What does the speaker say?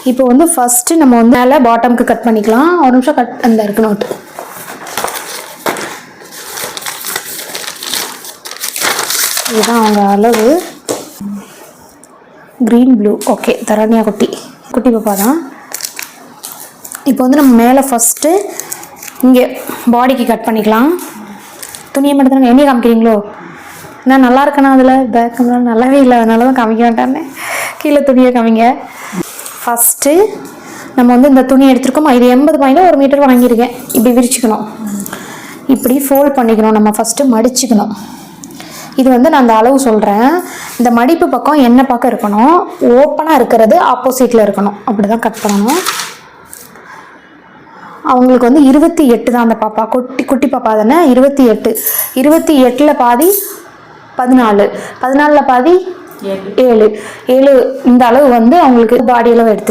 இப்போ வந்து ஃபஸ்ட்டு நம்ம வந்து மேலே பாட்டம்க்கு கட் பண்ணிக்கலாம். ஒரு நிமிஷம் கட் அந்த இருக்கு நோட்டு. இதுதான் அவங்க அளவு. Green blue. ஓகே, தரணியா குட்டி பாப்பா தான். இப்போ வந்து நம்ம மேலே ஃபஸ்ட்டு இங்கே பாடிக்கு கட் பண்ணிக்கலாம். துணியை மட்டும் தானே எண்ணெய் காமிக்கிறீங்களோ? நான் நல்லா இருக்கேனா? அதில் பேக் கேமரா நல்லாவே இல்லை, அதனால தான் காமிக்க வேண்டான்னு கீழே துணியை காமிங்க. ஃபஸ்ட்டு நம்ம வந்து இந்த துணி எடுத்துருக்கோமா, இது 80 பாயிண்ட் 1 மீட்டர் வாங்கியிருக்கேன். இப்படி விரிச்சுக்கணும், இப்படி ஃபோல்ட் பண்ணிக்கணும். நம்ம ஃபஸ்ட்டு மடிச்சுக்கணும். இது வந்து நான் அந்த அளவு சொல்கிறேன். இந்த மடிப்பு பக்கம் என்ன பக்கம் இருக்கணும், ஓப்பனாக இருக்கிறது ஆப்போசிட்டில் இருக்கணும். அப்படி தான் கட் பண்ணணும். அவங்களுக்கு வந்து 28 தான் அந்த பாப்பா, குட்டி பாப்பா தானே. 28, 28ல் பாதி 14, 14ல் பாதி 7, இந்த அளவு வந்து அவங்களுக்கு பாடி அளவு எடுத்துருக்கு.